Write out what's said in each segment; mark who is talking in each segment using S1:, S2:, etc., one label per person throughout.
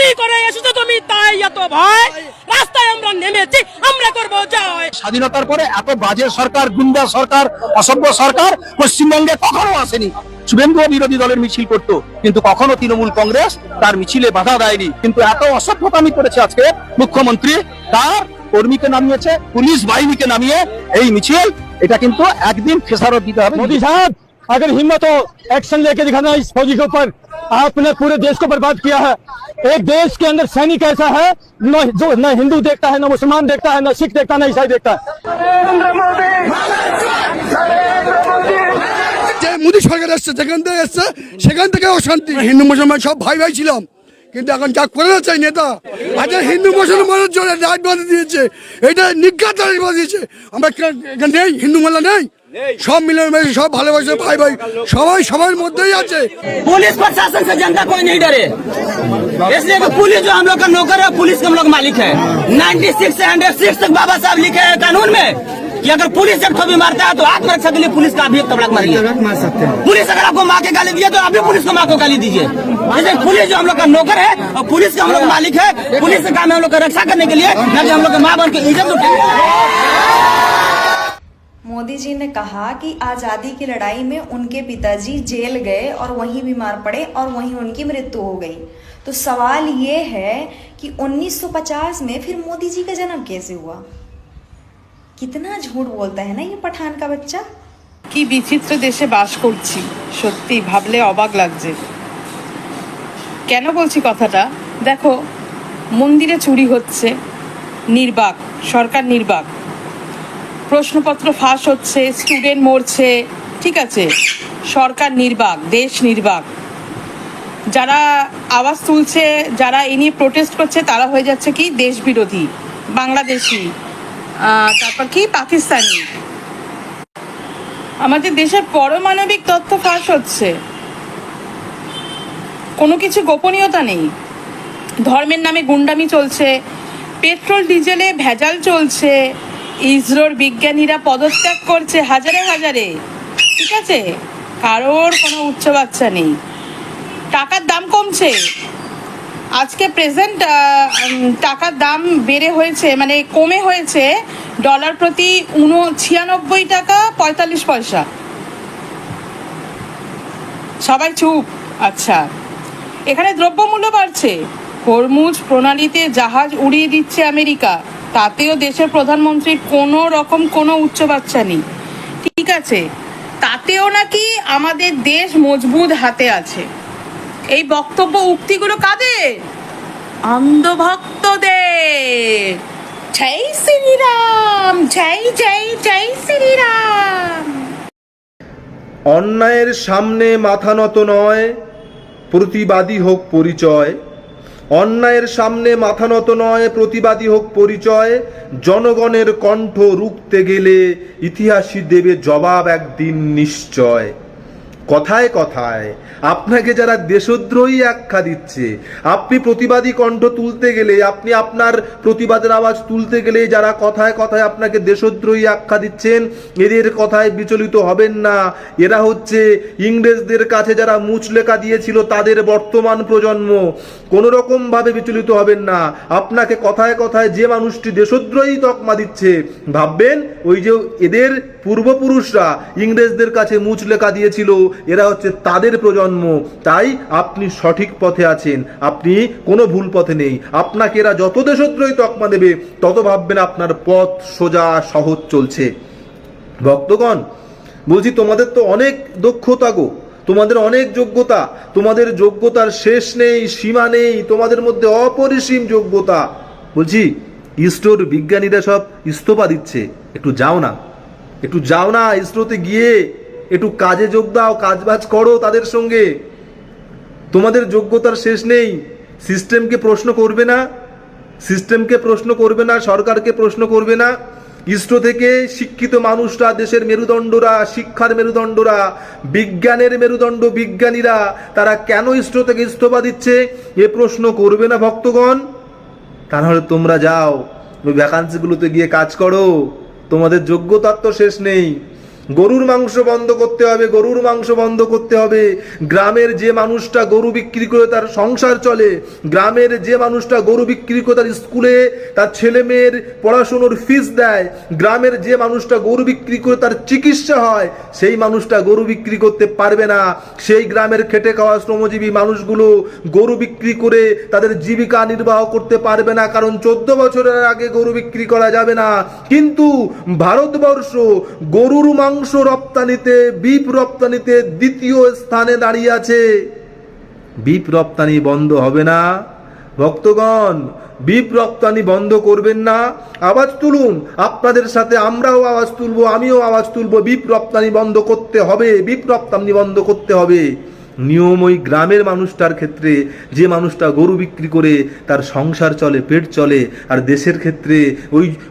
S1: চুরি করে এসেছো তুমি, তাই এত ভয়। রাস্তায় আমরা নেমেছি, আমরা করবো জয়।
S2: স্বাধীনতার পরে এত বাজে সরকার, গুন্ডা সরকার, অসভ্য সরকার পশ্চিমবঙ্গে কখনো আসেনি। শুভেন্দু বিরোধী দলের মিছিল করতো, কিন্তু কখনো তৃণমূল কংগ্রেস তার মিছিলে বাধা দেয়নি। কিন্তু এত অসভ্যতামি করেছে আজকে মুখ্যমন্ত্রী, তার কর্মীকে নামিয়েছে, পুলিশ বাহিনীকে নামিয়ে এই মিছিল। এটা কিন্তু একদিন খেসারত दिते হবে।
S3: मोदी साहब, अगर हिम्मत हो एक्शन लेके दिखाना इस फौजी के ऊपर। आपने पूरे देश को बर्बाद किया है। एक देश के अंदर सैनिक ऐसा है जो न हिंदू देखता है, न मुसलमान देखता है, न सिख देखता है, न ईसाई देखता है।
S4: মোদী সরকার এসছে, যেখান থেকে এসছে সেখান থেকে অশান্তি। হিন্দু মুসলমান সব ভাই ভাই ছিলাম, কিন্তু এখন যা করে চাই নেতা, আচ্ছা হিন্দু মুসলমানের জন্য রাজ বাঁধে দিয়েছে, এটা নিজ্ঞাত বাঁধিয়েছে। আমরা এখানে নেই, হিন্দু মোল্লা নেই, সব মিলেমিশে সব ভালোবাসে, ভাই ভাই সবাই সবার মধ্যেই আছে।
S1: पुलिस प्रशासन से जनता कोई नहीं डरे, इसलिए कि पुलिस जो हम लोग का नौकर है, पुलिस के हम लोग मालिक है। 96 से 106 तक बाबा साहब लिखे हैं कानून में कि अगर पुलिस एक ठो भी मारता है तो आत्मरक्षा के लिए पुलिस का भी एक तबड़क मारिए। पुलिस अगर आपको माँ के गाली दिए तो आप भी पुलिस को माँ को गाली दीजिए। इसलिए पुलिस जो हम लोग का नौकर है और पुलिस का हम लोग मालिक है, पुलिस का काम है हम लोग का रक्षा करने के लिए, न कि हम लोग का माँ बहन की इज्जत लुटेंगे।
S5: मोदी जी ने कहा कि आज़ादी की लड़ाई में उनके पिताजी जेल गए और वहीं बीमार पड़े और वहीं उनकी मृत्यु हो गई। तो सवाल ये है कि 1950 में फिर मोदी जी का जन्म कैसे हुआ? कितना झूठ बोलता है ना ये पठान का बच्चा।
S6: কি বিচিত্র দেশে বাস করছি, সত্যি ভাবলে অবাক লাগছে। কেন বলছি কথাটা? দেখো, মন্দিরে চুরি হচ্ছে, নির্বাক, সরকার নির্বাক। প্রশ্নপত্র ফাঁস হচ্ছে, স্টুডেন্ট মরছে, ঠিক আছে, সরকার নির্বাক, দেশ নির্বাক। যারা আওয়াজ তুলছে, যারা এ নিয়ে প্রোটেস্ট করছে, তারা হয়ে যাচ্ছে কি দেশ বিরোধী, বাংলাদেশি, তারপর কি পাকিস্তানি। আমাদের দেশের পারমাণবিক তথ্য ফাঁস হচ্ছে, কোনো কিছু গোপনীয়তা নেই। ধর্মের নামে গুন্ডামি চলছে, পেট্রোল ডিজেলে ভেজাল চলছে, ইসরোর বিজ্ঞানীরা পদত্যাগ করছে হাজারে হাজারে, ঠিক আছে, কারোর কোনো উচ্চ বাচ্চা নেই। টাকার দাম কমছে, আজকে প্রেজেন্ট টাকার দাম বেড়ে হয়েছে, মানে কমে হয়েছে ডলার প্রতি 96 টাকা 45 পয়সা। সবাই চুপ। আচ্ছা, এখানে দ্রব্যমূল্য বাড়ছে, হরমুজ প্রণালীতে জাহাজ উড়িয়ে দিচ্ছে আমেরিকা, তাতেও দেশের প্রধানমন্ত্রীর কোনো রকম কোনো উচ্চ বাচ্চা নেই, ঠিক আছে, তাতেও নাকি আমাদের দেশ মজবুত হাতে আছে। এই বক্তব্য উক্তিগুলো কাদের? অন্ধভক্তদের। জয় শ্রীরাম, জয় জয় জয় শ্রীরাম।
S7: অন্যায়ের সামনে মাথা নত নয়, প্রতিবাদী হোক পরিচয়। অন্যায়ের সামনে মাথা নত নয়, প্রতিবাদী হোক পরিচয়। জনগণের কণ্ঠ রুখতে গেলে ইতিহাসই দেবে জবাব একদিন নিশ্চয়। কথায় কথায় আপনাকে যারা দেশদ্রোহী আখ্যা দিচ্ছে, আপনি প্রতিবাদী কণ্ঠ তুলতে গেলে, আপনি আপনার প্রতিবাদের আওয়াজ তুলতে গেলে যারা কথায় কথায় আপনাকে দেশদ্রোহী আখ্যা দিচ্ছেন, এদের কথায় বিচলিত হবেন না। এরা হচ্ছে ইংরেজদের কাছে যারা মুচলেকা দিয়েছিল তাদের বর্তমান প্রজন্ম। কোনো রকম ভাবে বিচলিত হবেন না। আপনাকে কথায় কথায় যে মানুষটি দেশদ্রোহী তকমা দিচ্ছে, ভাববেন ওই যে এদের পূর্বপুরুষরা ইংরেজদের কাছে মুচলেকা দিয়েছিল, এরা হচ্ছে তাদের প্রজন্ম। তাই আপনি সঠিক পথে আছেন, আপনি কোনো ভুল পথে নেই। আপনাকে এরা যত দেশদ্রোহী তকমা দেবে তত ভাববেন আপনার পথ সোজা সহজ চলছে। ভক্তগণ, বলছি তোমাদের তো অনেক দক্ষতা গো, তোমাদের অনেক যোগ্যতা, তোমাদের যোগ্যতার শেষ নেই, সীমা নেই, তোমাদের মধ্যে অপরিসীম যোগ্যতা। বলছি ইসরোর বিজ্ঞানীরা সব ইস্তফা দিচ্ছে, একটু যাও না, একটু যাও না ইসরোতে গিয়ে একটু কাজে যোগ দাও, কাজবাজ করো তাদের সঙ্গে। তোমাদের যোগ্যতার শেষ নেই। সিস্টেমকে প্রশ্ন করবে না, সিস্টেমকে প্রশ্ন করবে না, সরকারকে প্রশ্ন করবে না। ইসরো থেকে শিক্ষিত মানুষরা, দেশের মেরুদণ্ডরা, শিক্ষার মেরুদণ্ডরা, বিজ্ঞানের মেরুদণ্ড বিজ্ঞানীরা, তারা কেন ইসরো থেকে ইস্তফা দিচ্ছে এ প্রশ্ন করবে না ভক্তগণ। তাহলে তোমরা যাও ওই ভ্যাকান্সিগুলোতে গিয়ে কাজ করো, তোমাদের যোগ্যতার তো শেষ নেই। গরুর মাংস বন্ধ করতে হবে, গরুর মাংস বন্ধ করতে হবে। গ্রামের যে মানুষটা গরু বিক্রি করে তার সংসার চলে, গ্রামের যে মানুষটা গরু বিক্রি করে তার স্কুলে তার ছেলে মেয়ের পড়াশুনোর ফিস দেয়, গ্রামের যে মানুষটা গরু বিক্রি করে তার চিকিৎসা হয়, সেই মানুষটা গরু বিক্রি করতে পারবে না। সেই গ্রামের খেটে খাওয়া শ্রমজীবী মানুষগুলো গরু বিক্রি করে তাদের জীবিকা নির্বাহ করতে পারবে না, কারণ 14 বছরের আগে গরু বিক্রি করা যাবে না। কিন্তু ভারতবর্ষ গরুর মাংস রপ্তানিতে, বিফ রপ্তানিতে দ্বিতীয় স্থানে দাঁড়িয়ে আছে। বিফ রপ্তানি বন্ধ হবে না ভক্তগণ, বিফ রপ্তানি বন্ধ করবেন না। আওয়াজ তুলুন, আপনাদের সাথে আমরাও আওয়াজ তুলবো, আমিও আওয়াজ তুলবো। বিফ রপ্তানি বন্ধ করতে হবে, বিফ রপ্তানি বন্ধ করতে হবে। নিয়ম ওই গ্রামের মানুষটার ক্ষেত্রে, যে মানুষটা গরু বিক্রি করে তার সংসার চলে, পেট চলে। আর দেশের ক্ষেত্রে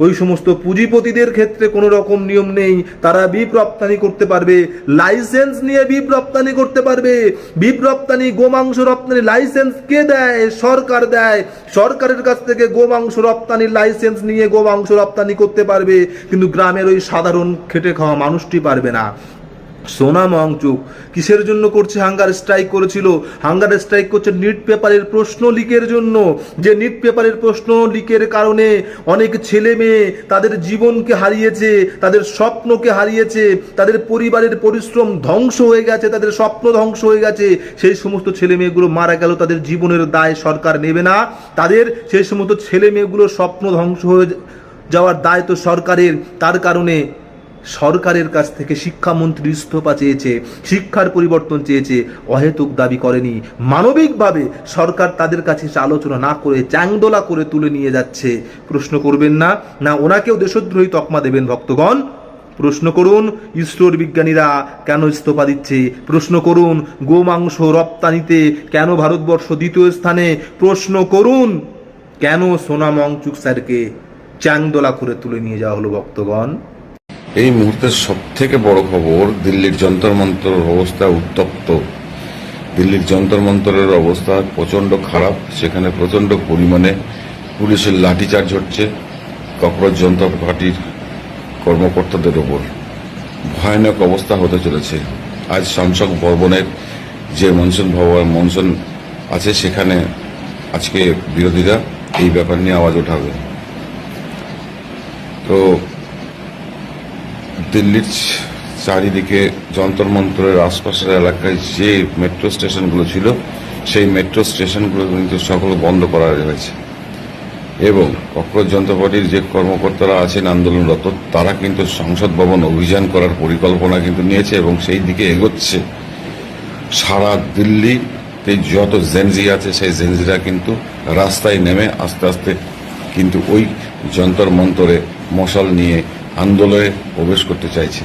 S7: ওই সমস্ত পুঁজিপতিদের ক্ষেত্রে কোনো রকম নিয়ম নেই, তারা বিফ রপ্তানি করতে পারবে, লাইসেন্স নিয়ে বিফ রপ্তানি করতে পারবে। বিফ রপ্তানি, গোমাংস রপ্তানি লাইসেন্স কে দেয়? সরকার দেয়। সরকারের কাছ থেকে গোমাংস রপ্তানির লাইসেন্স নিয়ে গোমাংস রপ্তানি করতে পারবে, কিন্তু গ্রামের ওই সাধারণ খেটে খাওয়া মানুষটি পারবে না। সোনাম ওয়াংচুক কিসের জন্য করছে? হাঙ্গার স্ট্রাইক করেছিল। হাঙ্গার স্ট্রাইক করছে নিট পেপারের প্রশ্ন লিকের জন্য। যে নিট পেপারের প্রশ্ন লিকের কারণে অনেক ছেলে মেয়ে তাদের জীবনকে হারিয়েছে, তাদের স্বপ্নকে হারিয়েছে, তাদের পরিবারের পরিশ্রম ধ্বংস হয়ে গেছে, তাদের স্বপ্ন ধ্বংস হয়ে গেছে। সেই সমস্ত ছেলে মেয়েগুলো মারা গেল, তাদের জীবনের দায় সরকার নেবে না। তাদের সেই সমস্ত ছেলে মেয়েগুলোর স্বপ্ন ধ্বংস হয়ে যাওয়ার দায় তো সরকারের। তার কারণে সরকারের কাছ থেকে শিক্ষামন্ত্রী ইস্তফা চেয়েছে, শিক্ষার পরিবর্তন চেয়েছে, অহেতুক দাবি করেনি। মানবিকভাবে সরকার তাদের কাছে আলোচনা না করে চ্যাংদোলা করে তুলে নিয়ে যাচ্ছে। প্রশ্ন করবেন না, না ওনাকেও দেশদ্রোহী তকমা দেবেন ভক্তগণ? প্রশ্ন করুন ইসরোর বিজ্ঞানীরা কেন ইস্তফা দিচ্ছে? প্রশ্ন করুন গোমাংস রপ্তানিতে কেন ভারতবর্ষ দ্বিতীয় স্থানে? প্রশ্ন করুন কেন সোনাম ওয়াংচুক স্যারকে চ্যাংদোলা করে তুলে নিয়ে যাওয়া হলো ভক্তগণ?
S8: এই মুহূর্তের সব থেকে বড় খবর, দিল্লির যন্তর মন্তরের অবস্থা উত্তপ্ত। দিল্লির যন্তর মন্তরের অবস্থা প্রচণ্ড খারাপ। সেখানে প্রচণ্ড পরিমাণে পুলিশের লাঠিচার্জ হচ্ছে ককরোচ জনতা পার্টির কর্মকর্তাদের ওপর। ভয়ানক অবস্থা হতে চলেছে। আজ সংসদ ভবনের যে মনসুন আছে, সেখানে আজকে বিরোধীরা এই ব্যাপার নিয়ে আওয়াজ ওঠাবে। তো দিল্লির চারিদিকে যন্তর মন্তরের আশপাশের এলাকায় যে মেট্রো স্টেশনগুলো ছিল, সেই মেট্রো স্টেশনগুলো কিন্তু সকল বন্ধ করা হয়েছে। এবং ককরোচ জনতা পার্টির যে কর্মকর্তারা আছেন আন্দোলনরত, তারা কিন্তু সংসদ ভবন অভিযান করার পরিকল্পনা কিন্তু নিয়েছে এবং সেই দিকে এগোচ্ছে। সারা দিল্লিতে যত জেনজি আছে, সেই জেনজিরা কিন্তু রাস্তায় নেমে আস্তে আস্তে কিন্তু ওই যন্তর মন্তরে মশাল নিয়ে আন্দোলনে প্রবেশ করতে চাইছে।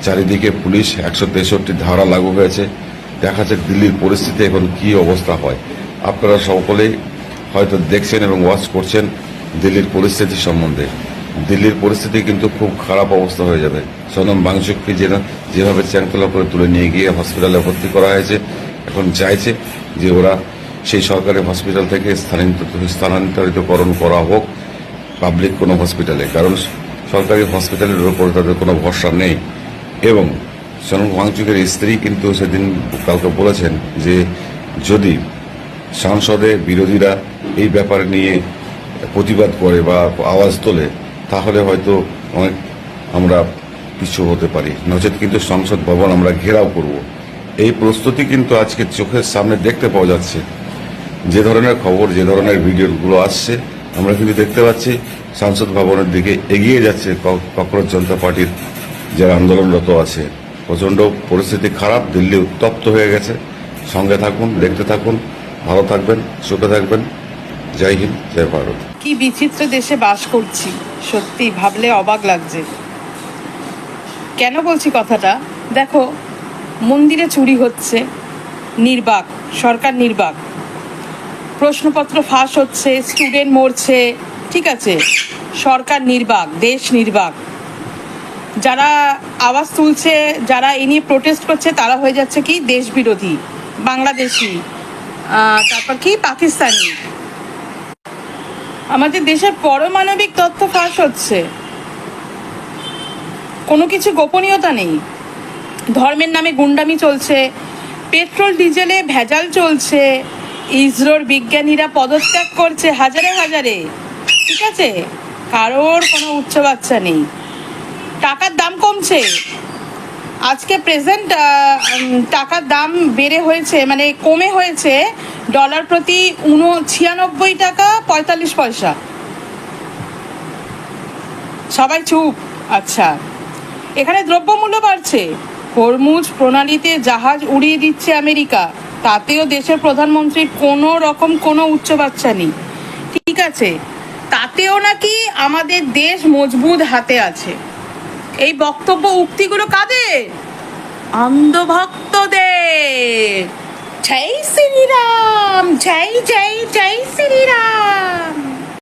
S8: চারিদিকে পুলিশ 163 ধারা লাগু হয়েছে। দেখা যাক দিল্লির পরিস্থিতি এখন কি অবস্থা হয়। আপনারা সকলেই হয়তো দেখছেন এবং ওয়াচ করছেন দিল্লির পরিস্থিতি সম্বন্ধে। দিল্লির পরিস্থিতি কিন্তু খুব খারাপ অবস্থা হয়ে যাবে। সোনাম ওয়াংচুককে যেভাবে চ্যাংতলা করে তুলে নিয়ে গিয়ে হসপিটালে ভর্তি করা হয়েছে, এখন চাইছে যে ওরা সেই সরকারি হসপিটাল থেকে স্থানান্তরিতকরণ করা হোক পাবলিক কোনো হসপিটালে, কারণ সরকারি হসপিটালের উপর তাদের কোনো ভরসা নেই। এবং সোনাম ওয়াংচুকের স্ত্রী কিন্তু সেদিন কালকে বলেছেন যে যদি সংসদে বিরোধীরা এই ব্যাপার নিয়ে প্রতিবাদ করে বা আওয়াজ তোলে, তাহলে হয়তো অনেক আমরা পিছু হতে পারি, নচেত কিন্তু সংসদ ভবন আমরা ঘেরাও করব। এই প্রস্তুতি কিন্তু আজকে চোখের সামনে দেখতে পাওয়া যাচ্ছে। যে ধরনের খবর, যে ধরনের ভিডিওগুলো আসছে, আমরা কিন্তু দেখতে পাচ্ছি সংসদ ভবনের দিকে এগিয়ে যাচ্ছে ককরোচ জনতা পার্টির যারা আন্দোলনরত আছে। প্রচণ্ড পরিস্থিতি খারাপ, দিল্লি উত্তপ্ত হয়ে গেছে। সঙ্গে থাকুন, দেখতে থাকুন, ভালো থাকবেন, সুখে থাকবেন। জয় হিন্দ, জয় ভারত।
S6: কি বিচিত্র দেশে বাস করছি, সত্যি ভাবলে অবাক লাগছে। কেন বলছি কথাটা? দেখো, মন্দিরে চুরি হচ্ছে, নির্বাক, সরকার নির্বাক। প্রশ্নপত্র ফাঁস হচ্ছে, স্টুডেন্ট মরছে, ঠিক আছে, সরকার নির্বাক, দেশ নির্বাক। যারা আওয়াজ তুলছে, যারা এ নিয়ে প্রোটেস্ট করছে, তারা হয়ে যাচ্ছে কি দেশ বিরোধী, বাংলাদেশি, তারপর কি পাকিস্তানি। আমাদের দেশের পরমাণবিক তথ্য ফাঁস হচ্ছে। কোনো কিছু গোপনীয়তা নেই। ধর্মের নামে গুন্ডামি চলছে, পেট্রোল ডিজেলে ভেজাল চলছে, ইসরোর বিজ্ঞানীরা পদত্যাগ করছে হাজারে হাজারে, ঠিক আছে? কারোর কোনো উচ্চ বাচ্চা নেই। টাকার দাম কমছে, আজকে প্রেজেন্ট টাকার দাম বেড়ে হয়েছে, মানে কমে হয়েছে ডলার প্রতি 96 টাকা 45 পয়সা। সবাই চুপ। আচ্ছা, এখানে দ্রব্যমূল্য বাড়ছে, হরমুজ প্রণালীতে জাহাজ উড়িয়ে দিচ্ছে আমেরিকা, তাতেও দেশের প্রধানমন্ত্রীর কোনো রকম কোনো উচ্চ বাচ্চা নেই, ঠিক আছে? তাতেও নাকি আমাদের দেশ মজবুত হাতে আছে। এই বক্তব্য উক্তিগুলো কাদের? অন্ধভক্তদের। জয় শ্রীরাম, জয় জয় জয় শ্রীরাম।